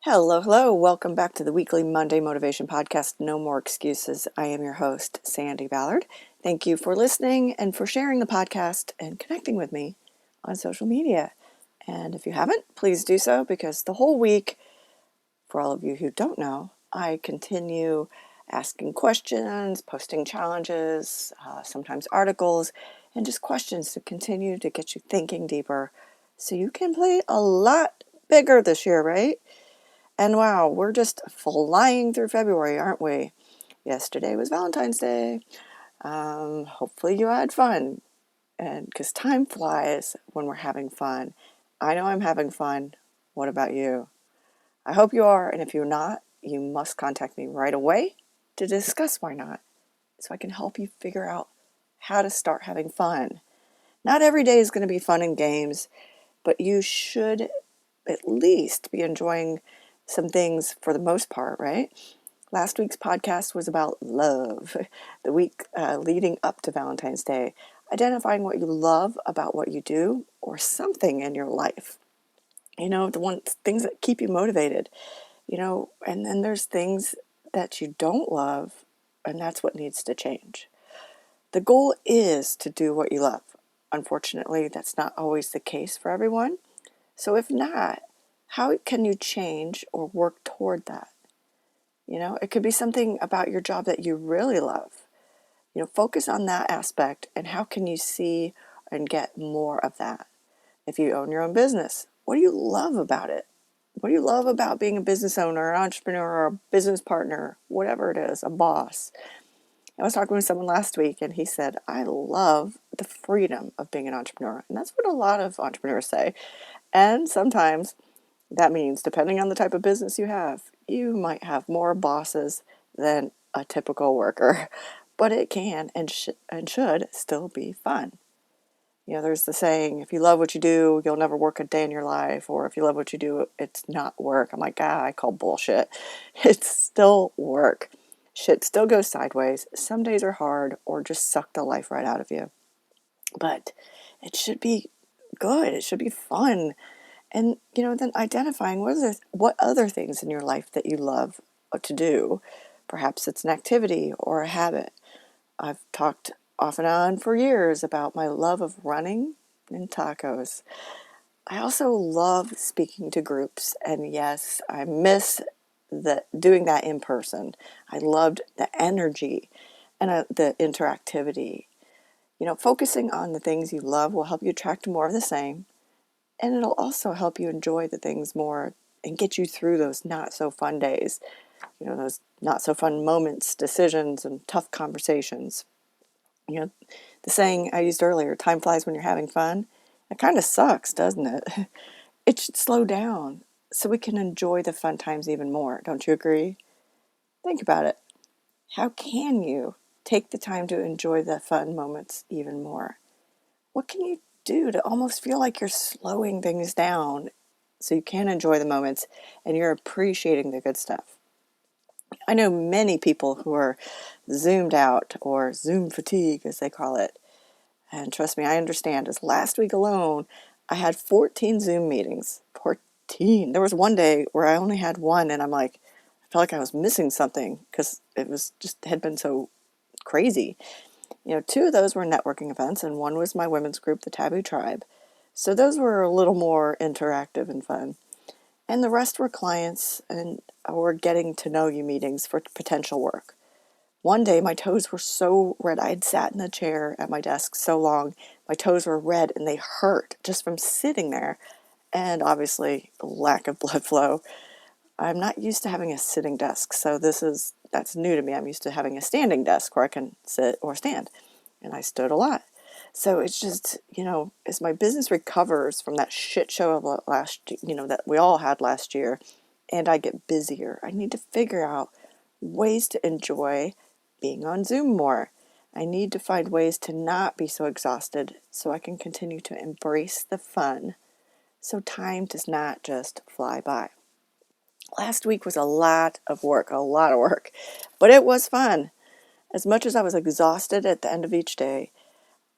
Hello, hello. Welcome back to the weekly Monday Motivation Podcast, No More Excuses. I am your host, Sandi Ballard. Thank you for listening and for sharing the podcast and connecting with me on social media. And if you haven't, please do so because the whole week, for all of you who don't know, I continue asking questions, posting challenges, sometimes articles, and just questions to continue to get you thinking deeper so you can play a lot bigger this year, right? And wow, we're just flying through February, aren't we? Yesterday was Valentine's Day. Hopefully you had fun. And because time flies when we're having fun. I know I'm having fun. What about you? I hope you are. And if you're not, you must contact me right away to discuss why not, so I can help you figure out how to start having fun. Not every day is going to be fun and games, but you should at least be enjoying some things for the most part, right? Last week's podcast was about love. The week leading up to Valentine's Day, identifying what you love about what you do or something in your life. You know, things that keep you motivated, and then there's things that you don't love, and that's what needs to change. The goal is to do what you love. Unfortunately, that's not always the case for everyone. So if not, how can you change or work toward that? It could be something about your job that you really love. Focus on that aspect and how can you see and get more of that? If you own your own business, what do you love about it? What do you love about being a business owner, an entrepreneur, or a business partner, whatever it is, a boss? I was talking with someone last week and he said, I love the freedom of being an entrepreneur. And that's what a lot of entrepreneurs say. And sometimes that means, depending on the type of business you have, you might have more bosses than a typical worker, but it can and should still be fun. There's the saying, if you love what you do, you'll never work a day in your life, or if you love what you do, it's not work. I'm like, I call bullshit. It's still work. Shit still goes sideways. Some days are hard or just suck the life right out of you. But it should be good. It should be fun. And, then identifying what other things in your life that you love to do. Perhaps it's an activity or a habit. I've talked off and on for years about my love of running and tacos. I also love speaking to groups. And yes, I miss doing that in person. I loved the energy and the interactivity. Focusing on the things you love will help you attract more of the same. And it'll also help you enjoy the things more and get you through those not so fun days, those not so fun moments, decisions, and tough conversations. The saying I used earlier, time flies when you're having fun, it kind of sucks, doesn't it? It should slow down so we can enjoy the fun times even more. Don't you agree? Think about it. How can you take the time to enjoy the fun moments even more? What can you do to almost feel like you're slowing things down so you can enjoy the moments and you're appreciating the good stuff? I know many people who are zoomed out, or Zoom fatigue as they call it. And trust me, I understand. As last week alone, I had 14 Zoom meetings. 14. There was one day where I only had one and I felt like I was missing something because it was just had been so crazy. Two of those were networking events, and one was my women's group, the Taboo Tribe. So those were a little more interactive and fun. And the rest were clients and or getting to know you meetings for potential work. One day my toes were so red. I had sat in a chair at my desk so long. My toes were red and they hurt just from sitting there. And obviously lack of blood flow. I'm not used to having a sitting desk, so that's new to me. I'm used to having a standing desk where I can sit or stand, and I stood a lot. So it's just, as my business recovers from that shit show of that we all had last year, and I get busier, I need to figure out ways to enjoy being on Zoom more. I need to find ways to not be so exhausted so I can continue to embrace the fun so time does not just fly by. Last week was a lot of work, but it was fun. As much as I was exhausted at the end of each day,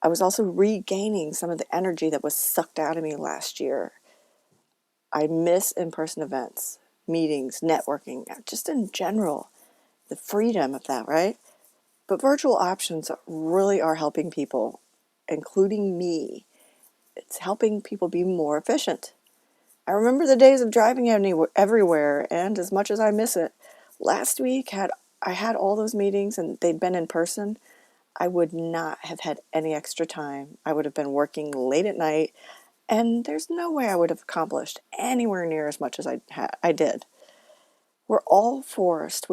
I was also regaining some of the energy that was sucked out of me last year. I miss in-person events. meetings, networking, just in general, the freedom of that, right? But virtual options really are helping people, including me. It's helping people be more efficient. I remember the days of driving everywhere, and as much as I miss it, last week I had all those meetings and they'd been in person. I would not have had any extra time. I would have been working late at night, and there's no way I would have accomplished anywhere near as much as I did. We were all forced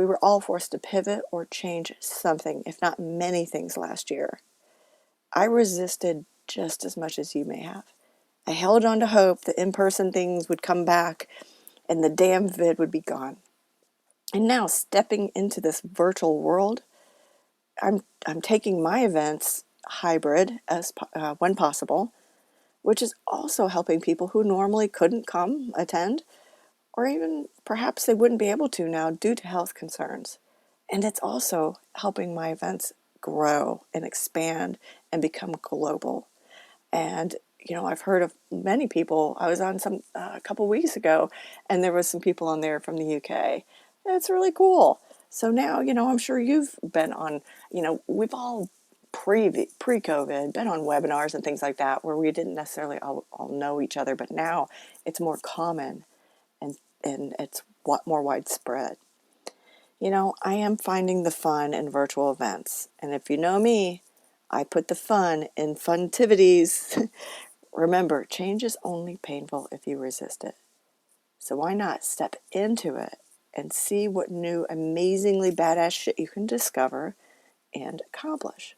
to pivot or change something, if not many things last year. I resisted just as much as you may have. I held on to hope that in-person things would come back and the damn vid would be gone. And now, stepping into this virtual world, I'm taking my events hybrid when possible, which is also helping people who normally couldn't come attend, or even perhaps they wouldn't be able to now due to health concerns. And it's also helping my events grow and expand and become global. And I've heard of many people. I was on some a couple weeks ago, and there was some people on there from the UK. It's really cool. So now, I'm sure you've been on, we've all pre-COVID been on webinars and things like that where we didn't necessarily all know each other, but now it's more common and it's more widespread. I am finding the fun in virtual events. And if you know me, I put the fun in funtivities. Remember, change is only painful if you resist it. So why not step into it and see what new, amazingly badass shit you can discover and accomplish?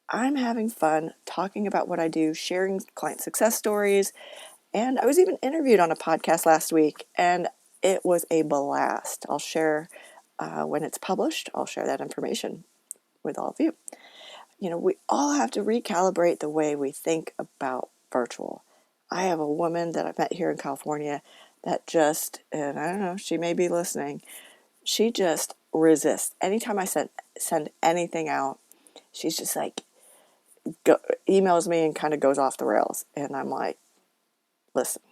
I'm having fun talking about what I do, sharing client success stories, and I was even interviewed on a podcast last week, and it was a blast. I'll share when it's published. I'll share that information with all of you. We all have to recalibrate the way we think about virtual. I have a woman that I met here in California that and I don't know, she may be listening, she just resists. Anytime I send anything out, she's just like, emails me and kind of goes off the rails. And I'm like, listen,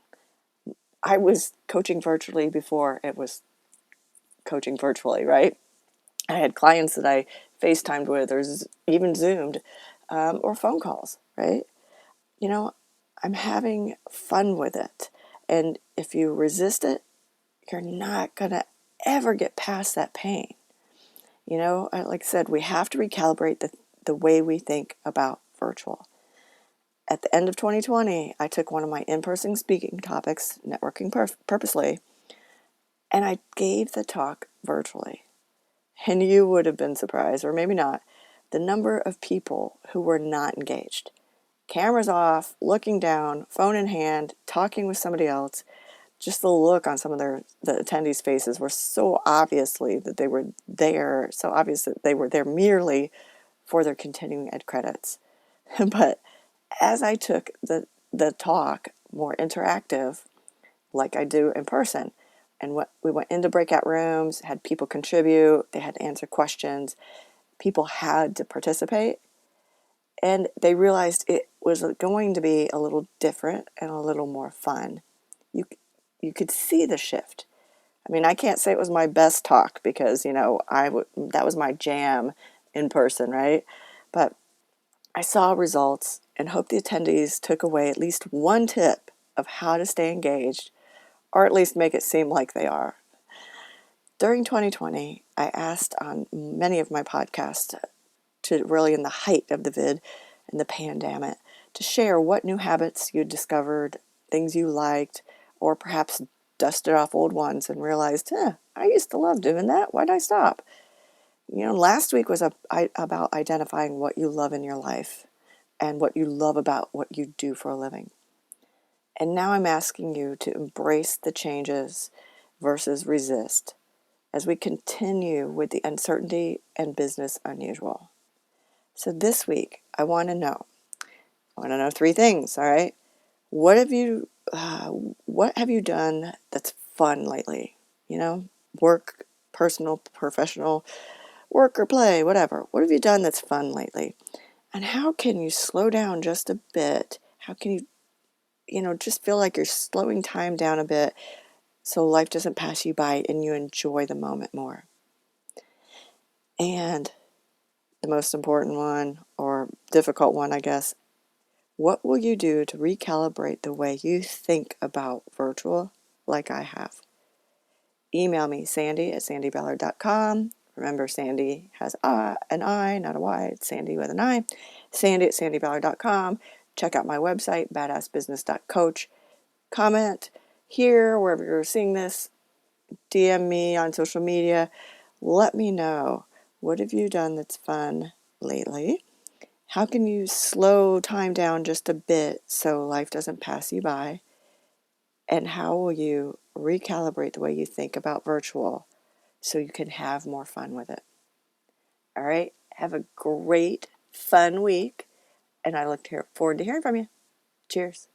I was coaching virtually before it was coaching virtually, right? I had clients that I FaceTimed with or even Zoomed or phone calls, right? I'm having fun with it. And if you resist it, you're not going to ever get past that pain. Like I said, we have to recalibrate the way we think about virtual. At the end of 2020, I took one of my in-person speaking topics, networking purposely, and I gave the talk virtually. And you would have been surprised, or maybe not, the number of people who were not engaged. Cameras off, looking down, phone in hand, talking with somebody else. Just the look on some of the attendees' faces were so obviously that they were there, so obvious that they were there merely for their continuing ed credits. But as I took the talk more interactive, like I do in person, and we went into breakout rooms, had people contribute, they had to answer questions, people had to participate, and they realized it was going to be a little different and a little more fun. You could see the shift. I mean, I can't say it was my best talk because, that was my jam in person, right? But I saw results and hope the attendees took away at least one tip of how to stay engaged, or at least make it seem like they are. During 2020, I asked on many of my podcasts to really in the height of the vid and the pandemic to share what new habits you discovered, things you liked, or perhaps dusted off old ones and realized, I used to love doing that. Why'd I stop? Last week was about identifying what you love in your life and what you love about what you do for a living. And now I'm asking you to embrace the changes versus resist as we continue with the uncertainty and business unusual. So this week, I want to know 3 things, all right? What have you done that's fun lately? Work, personal, professional, work or play, whatever. What have you done that's fun lately? And how can you slow down just a bit? How can you just feel like you're slowing time down a bit so life doesn't pass you by and you enjoy the moment more. And the most important one, or difficult one, I guess, what will you do to recalibrate the way you think about virtual like I have? Email me, Sandi@sandiballard.com. Remember, Sandi has an I, not a Y. It's Sandi with an I. Sandi@sandiballard.com. Check out my website, badassbusiness.coach. Comment here, wherever you're seeing this. DM me on social media. Let me know, what have you done that's fun lately? How can you slow time down just a bit so life doesn't pass you by? And how will you recalibrate the way you think about virtual so you can have more fun with it? All right. Have a great, fun week. And I look forward to hearing from you. Cheers.